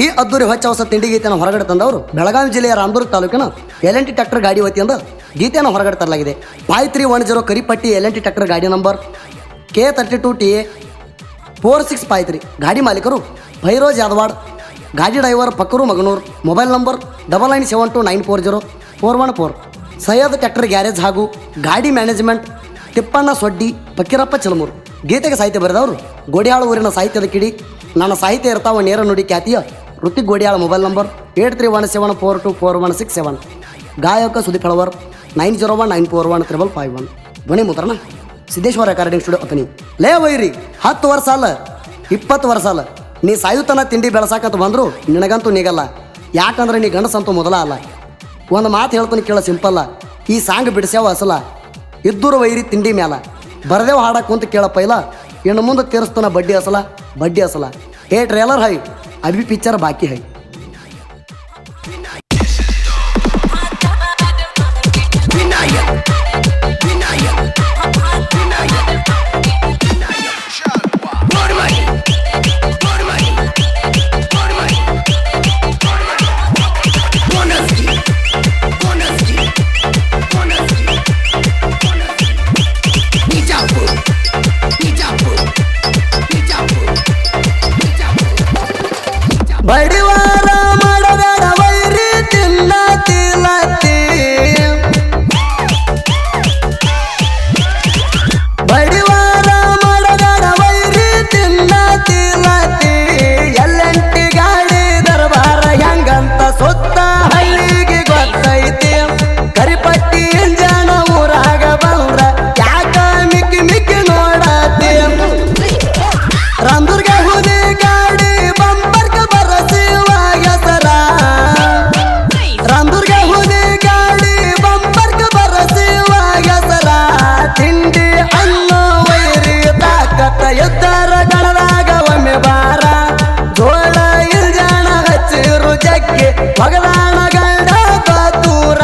ಈ ಅದ್ದೂರಿ ಹೊಚ್ಚ ಹೊಸ ತಿಂಡಿ ಗೀತೆಯನ್ನು ಹೊರಗಡೆ ತಂದವರು ಬೆಳಗಾವಿ ಜಿಲ್ಲೆಯ ರಾಮದುರ್ಗ ತಾಲೂಕಿನ L&T ಟ್ರ್ಯಾಕ್ಟರ್ ಗಾಡಿ ವತಿಯಿಂದ ಗೀತೆಯನ್ನು ಹೊರಗಡೆ ತರಲಾಗಿದೆ. 5310 ಕರಿಪಟ್ಟಿ L&T ಟ್ರ್ಯಾಕ್ಟರ್ ಗಾಡಿ ನಂಬರ್ K32TA 4653. ಗಾಡಿ ಮಾಲೀಕರು ಭೈರೋಜ್ ಯಾದವಾಡ್, ಗಾಡಿ ಡ್ರೈವರ್ ಪಕ್ಕರು Maganur. Mobile number 9972940414. Syed tractor garage ಹಾಗೂ ಗಾಡಿ ಮ್ಯಾನೇಜ್ಮೆಂಟ್ ತಿಪ್ಪಣ್ಣ ಸೊಡ್ಡಿ, ಫಕೀರಪ್ಪ ಚಿಲಮೂರು. ಗೀತೆಗೆ ಸಾಹಿತ್ಯ ಬರೆದವರು ಗೋಡಿಯಾಳ ಊರಿನ ಸಾಹಿತ್ಯದ ಕಿಡಿ ನನ್ನ ಸಾಹಿತ್ಯ ಇರ್ತಾವ ನೇರ ನುಡಿ ಖ್ಯಾತಿಯ ಋತಿಕ್ ಗೋಡಿಯಾಳ. Mobile number 8317424167. ಗಾಯಕ ಸುದೀಪ್ ಹಳವರ್ 9019415551. ಧ್ವನಿ ಮುದ್ರಣ ಸಿದ್ದೇಶ್ವರ ರೆಕಾರ್ಡಿಂಗ್ ಸ್ಟುಡಿಯೋ ಅತನಿ. ಲೇ ವೈರಿ 10 ವರ್ಷ ಅಲ್ಲ 20 ವರ್ಷ ಅಲ್ಲ, ನೀ ಸಾಯುತನ ತಿಂಡಿ ಬೆಳಸಾಕಂತ ಬಂದರು ನಿನಗಂತೂ ನೀಗಲ್ಲ. ಯಾಕಂದ್ರೆ ನೀ ಗಂಡಸಂತೂ ಮೊದಲ ಅಲ್ಲ. ಒಂದು ಮಾತು ಹೇಳ್ತಾನೆ ಕೇಳ, ಸಿಂಪಲ್ಲ. ಈ ಸಾಂಗ್ ಬಿಡಿಸ್ಯಾವ ಅಸಲ ಇದ್ದೂರು ವೈರಿ ತಿಂಡಿ ಮ್ಯಾಲ ಬರದೇವ್ ಹಾಡಕ್ಕೆ ಕುಂತ ಕೇಳಪ್ಪ ಇಲ್ಲ. ಇನ್ನು ಮುಂದೆ ತೀರಿಸ್ತಾನ ಬಡ್ಡಿ ಅಸಲ. ಏ ಟ್ರೇಲರ್ ಹೈ, ಅಭಿ ಪಿಕ್ಚರ್ ಬಾಕಿ ಹೈ. ಬಡಿವಾರ ಮಾಡಬೇಡ ವೈರಿ ತಿನ್ನತಿಲತಿ, ಬಡಿವಾರ ಮಾಡಬೇಡ ವೈರಿ ತಿನ್ನತಿಲತಿ. L&T ಗಾಡಿ ದರ್ಬಾರ ಹೆಂಗಂತ ಸುತ್ತ ಹಳ್ಳಿಗೆ ಗೊತ್ತೈತಿ. ಕರಿಪಟ್ಟಿ ಇಂಜನ ಊರಾಗ ಬಂದ್ರ ಯಾಕ ಮಿಕ್ಕಿ ಮಿಕ್ಕಿ ನೋಡತಿ. ರಾಮದುರ್ಗ ಹುಲಿ ಗಾಡಿ ಬಂಪರ್ಕ ಬರಸಿವ ಹೆಸರ, ರಾಮದುರ್ಗ ಹುಲಿ ಗಾಡಿ ಬಂಪರ್ಕ ಬರಸಿವ ಹೆಸರ. ತಿಂಡಿ ಅನ್ನೋ ವೈರಿ ತಾಕತ್ತ ಎದ್ದರ ಗಣದಾಗ ಒಮ್ಮೆ ಬಾರ. ಜೋಳ ಇಲ್ಜಾಣ ಹಚ್ಚಿರು ಜಗ್ಗಿ ಭಗದಾನ ಗಂಡ ಬತೂರ.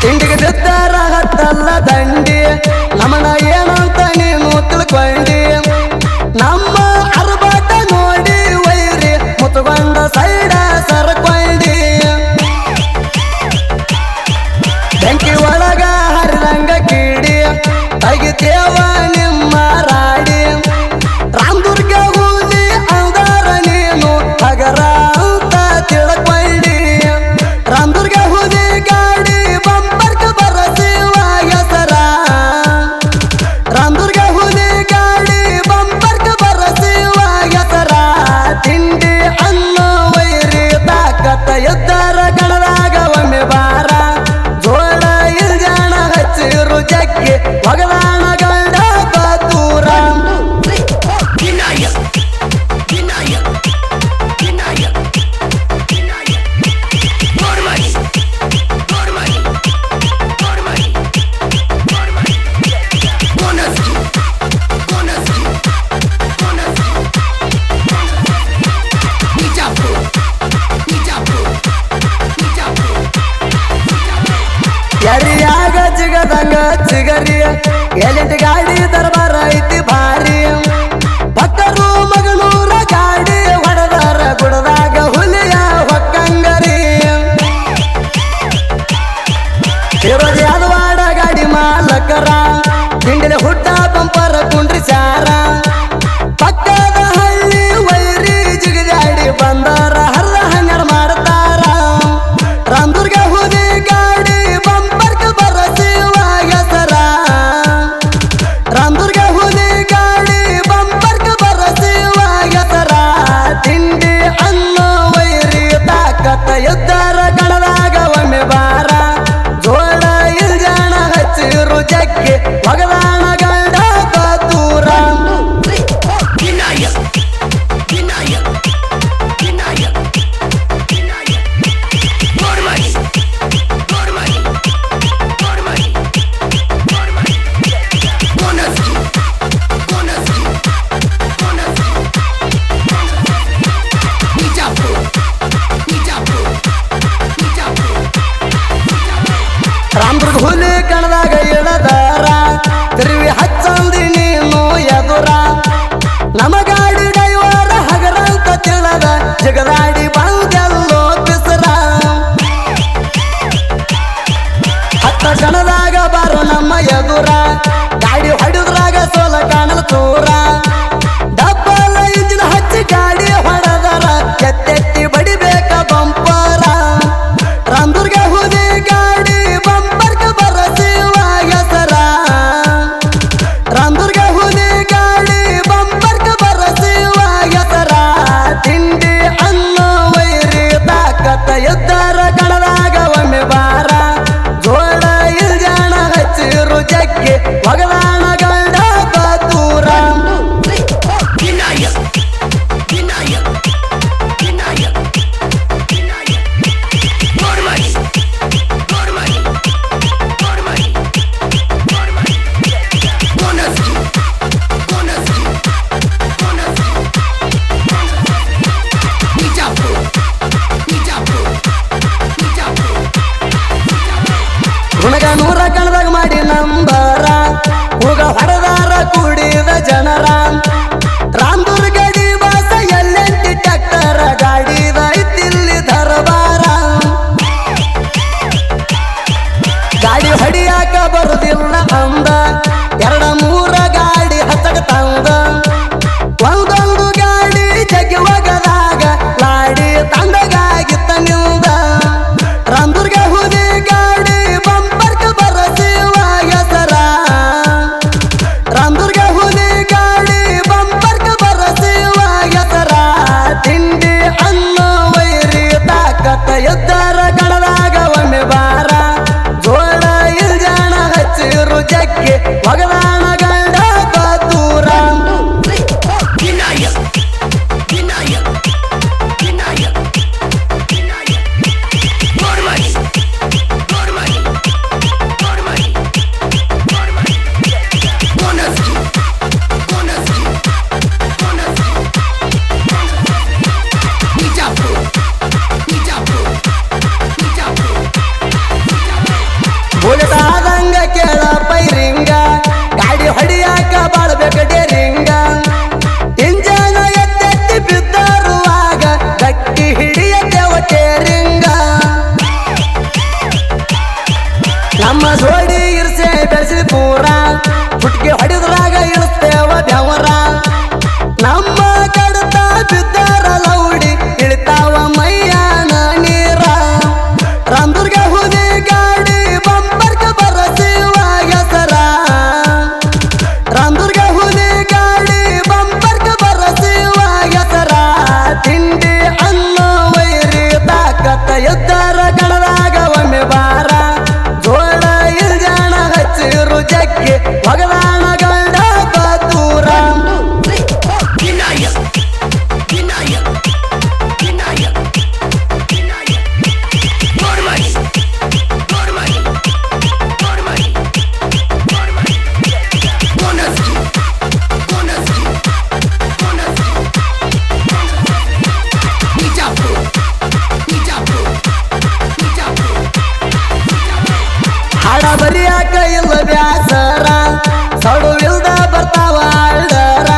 ತಿಂಡಿಗೆ ಬಿದ್ದಾರ ಹತ್ತಲ್ಲ ದಂಡಿ, ನಮನ ಏನಂತ ನೀನು ತಿಳ್ಕೊಂಡಿ. ನಮ್ಮ ಅರ್ಬಾಟ ನೋಡಿ ವೈರಿ ಮುತ್ತುಗೊಂಡ ಸೈಡ ಸರ್ಕೊಂಡಿ. ಬೆಂಕಿ ಒಳಗ ಹರಿದಂಗ ಕೀಡಿ ತೆಗಿತೇವ ನಿಮ್ಮ ರಾಡಿ. ರಾಮದುರ್ಗ ಹುಲಿ ಅಂದಾರ ನೀನು ಹಗರ ಅಂತ ತಿಳ್ಕೊಂಡಿ. ರಾಮದುರ್ಗ ಹುಲಿ ಗಾಡಿ ಬಂಪರ್ಕ ಬರಸಿವ ಹೆಸರ, ರಾಮದುರ್ಗ ಹುಲಿ ಗಾಡಿ ಬಂಪರ್ಕ ಬರಸಿವ ಹೆಸರ. ತಿಂಡಿ ಅನ್ನೋ ವೈರಿ ತಾಕತ್ತ ಎದ್ದರ ಗಣದಾಗ ಒಮ್ಮೆ ಬಾರ. ಜೋಳ ಇಲ್ಜಾಣ ಹಚ್ಚಿರು ಜಗ್ಗಿ ಭಗದಾನ ಗಂಡ ಬತೂರ. ಎರಿಯಾಗ ಜಿಗದಂಗ ಚಿಗರಿ L&T ಗಾಡಿ ದರ್ಬಾರ ಐತಿ ಭಾರಿ. ಭಕ್ತರು ಮಗನೂರ ಗಾಡಿ ಹೊಡೆದಾರ ಗುಡದಾಗ ಹುಲಿಯ ಹೊಕ್ಕಂಗರಿ. ಇರೋದು ಯಾದವಾಡ ಗಾಡಿ ಮಾಲಕರ ತಿಂಡಿನ ಹುಟ್ಟ ಬಂಪರ ಕುಂಡ್ರಿ ಸಾರ. ಪಕ್ಕದ ಹಳ್ಳಿ ವೈರಿ ಜಿಗಿದಾಡಿ ಬಂದಾರ ಹರ್ದ ಹಂಗಾರ ಮಾಡ್ತಾರ. ರಾಮದುರ್ಗ ಹುಲಿ ಗಾಡಿ ಬಂಪರ್ಕ ಬರಸಿವ ಹೆಸರ, ರಾಮದುರ್ಗ ಹುಲಿ ಗಾಡಿ ಬಂಪರ್ಕ ಬರಸಿವ ಹೆಸರ. ತಿಂಡಿ ಅನ್ನೋ ವೈರಿ ತಾಕತ್ತ ಎದ್ದರ ಗಣದಾಗ ಒಮ್ಮೆ ಬಾರ. ಜೋಳ ಇಲ್ಜಾಣ ಹಚ್ಚಿರು ಜಗ್ಗಿ ಭಗದಾನ ಗಂಡ ಬತೂರ. ಕಣದಾಗ ಇಳದಾರ ತಿರುವಿ ಹಚ್ಚಂದಿ ನೀನು ಎದುರ ನಮ್ಮ ಗಾಡಿ ಡೈವರ ಹಗರಂತ ತಿಳದ ಜಗದಾಡಿ ಬಂದೆಲ್ಲೋ ಬಿಸರ ಹತ್ತ ಕಣದಾಗ ಬಾರು ನಮ್ಮ ಎದುರ ಗಾಡಿ ಹೊಡೆದ್ರಾಗ ಸೋಲ ಕಾಣಲು ಚೂರ ಡಬ್ಬಲ ಇಂಜಿನ ಹಚ್ಚಿ ಗಾಡಿ ಹೊಡೆದರ ಎತ್ತೆತ್ತಿ ಬಡಿಬೇಕ ಬಂಪರ ರಾಮದುರ್ಗ ಹುದಿ ಗಾಡಿ ಬಂಪರ್ಕ ಬರಸಿವ ಹೆಸರ ರಾಮದುರ್ಗ ಹುದಿ ಗಾಡಿ ಬಂಪರ್ಕ ಬರಸಿವ ಹೆಸರ ತಿಂಡಿ ಅನ್ನೋ ವೈರಿ ತಾಕತ್ತ ಎದ್ದರ ಕಣದಾಗ ಒಮ್ಮೆ ಬಾರ ಜೋಳ ಇಲ್ಜಾಣ ಹಚ್ಚಿರು ಜಗ್ಗೆ ಒಗದಾಣ ಗಂಡ ಬತೂರ ಗುಣಗ ನೂರ ಕಣದಾಗ ಮಾಡಿ ನಂಬರ ಹುಗ ಹೊಡೆದಾರ ಕೂಡಿದ ಜನರ ರಾಮದುರ್ಗಡಿ ಬಾಸ ಎಲ್ಲೆಂಟಿ ಟ್ಯಾಕ್ಟರ ಗಾಡಿದ ಐತಿಲ್ಲಿ ದರಬಾರ ಗಾಡಿ ಹೊಡಿಯಾಕ ಬರುದಿಲ್ಲ ಅಂದ ಎರಡ ಮೂರ ಗಾಡಿ ಹಚ್ಚಕ ತಂದ ಒಂದೊಂದು ಗಾಡಿ ಜಗ್ಗಿ ಒಗದಾಗ ಲಾಡಿ ತಂಡಗಾಗಿತ್ತ ನಿಂದ ರಾಮದುರ್ಗ ಹುದಿ ಗಾಡಿ ಬಂಪರ್ಕ ಬರಸಿವ ಹೆಸರ ರಾಮದುರ್ಗ ಹುದಿ ಗಾಡಿ ಬಂಪರ್ಕ ಬರಸಿವ ಹೆಸರ ತಿಂಡಿ ಅನ್ನೋ ವೈರಿ ತಾಕತ್ತ ಎದ್ದರ ಕಣದಾಗ ಒಮ್ಮೆ ಬಾರ ಜೋಳ ಇಲ್ಜಾಣ ಹಚ್ಚಿರು ಜಗ್ಗೆ ಒಗದಾಣ ಗಂಡ ಬತೂರ ಬುಲೆಟಾದಂಗ ಕೇಳ ಪೈರಿಂಗ ಗಾಡಿ ಹೊಡಿಯಾಕ ಬಾಳ್ಬೇಕ ಡೇರಿಂಗ ಇಂಜನ ಎತ್ತೆತ್ತಿ ಬಿದ್ದರುವಾಗ ಗಟ್ಟಿ ಹಿಡಿಯತೇವ ಟೇರಿಂಗ ನಮ್ಮ ಜೋಡಿ ಇರ್ಸೆ ಬೆಳೆಸಿ ಪೂರ ಹುಟ್ಟಿ ಹೊಡಿದ್ರಾಗ ಇಳಿಸ್ತೇವ ಬೆವರ ನಮ್ಮ ಕಡತ ಬಿದ್ದರ ಲೌಡಿ ಇಳಿತಾವ ಮೈಯಾನ ನೀರ ರಾಮದುರ್ಗ ಹುದಿ ಗಾಡಿ ಬಂಪರ್ಕ ಬರಸಿವ ಹೆಸರ ರಾಮದುರ್ಗ ಹುದಿ ಗಾಡಿ ಬಂಪರ್ಕ ಬರಸಿವ ಹೆಸರ ತಿಂಡಿ ಅನ್ನೋ ವೈರಿ ತಾಕತ್ತ ಎದ್ದರ ಕಣದಾಗ ಒಮ್ಮೆ ಬಾರ ಜೋಳ ಇಲ್ಜಾಣ ಹಚ್ಚಿರು ಜಗ್ಗೆ ಒಗದಾಣ ಗಂಡ ಬತೂರ ಹಾಡ ಬರಿಯಾಕ ಇಲ್ಲ ಬ್ಯಾಸರ ಸಡು ಇಲ್ದ ಬರ್ತಾವ ಅಳ್ದರ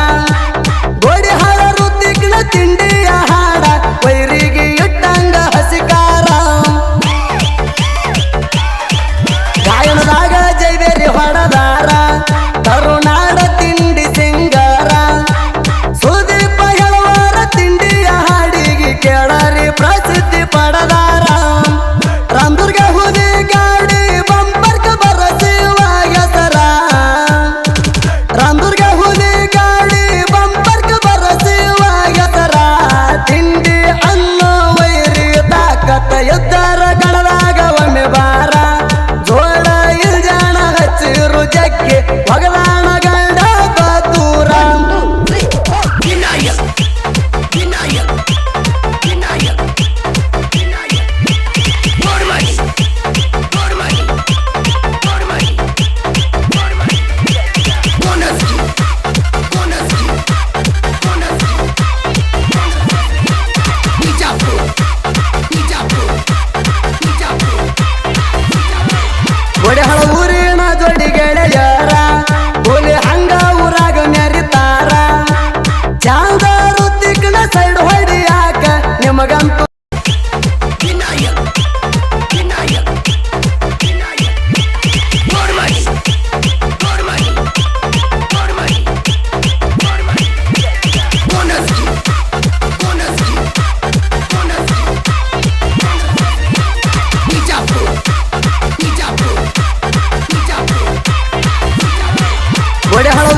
ಗೋಡಿ ಹಾಡ ಋತಿಕ್ನ ತಿಂಡಿಯ ಹಾಡ ವೈರಿಗೆ ಇಟ್ಟಂಗ ಹಸಿಕಾರ ಗಾಯನದಾಗ ಜೈಬೇರಿ ಹೊಡದಾರ ಕರುನಾಡ ತಿಂಡಿ ಸಿಂಗಾರ ಸುದೀಪ ಹೇಳುವಾರ ತಿಂಡಿಯ ಹಾಡಿಗೆ ಕೇಳರಿ ಪ್ರಸಿದ್ಧಿ ಪಡದಾರ ರಾಮದುರ್ಗ ಹುದಿ ಗಾಡಿ ಬಂಪರ್ಕ ಬರಸಿವ ಹೆಸರ ರಾಮದುರ್ಗ ಹುದಿ ಗಾಡಿ ಬಂಪರ್ಕ ಬರಸಿವ ಹೆಸರ ತಿಂಡಿ ಅನ್ನೋ ವೈರಿ ತಾಕತ್ತ ಎದ್ದರ ಕಣದಾಗ ಒಮ್ಮೆ ಬಾರ ಜೋಳ ಇಲ್ಜಾಣ ಹಚ್ಚಿರು ಜಗ್ಗೆ ಒಗದಾಣ ಗಂಡ ಬತೂರ ಗೋಡೆ ಹಳ ಊರಿನ ಒಡೆ ಹಳ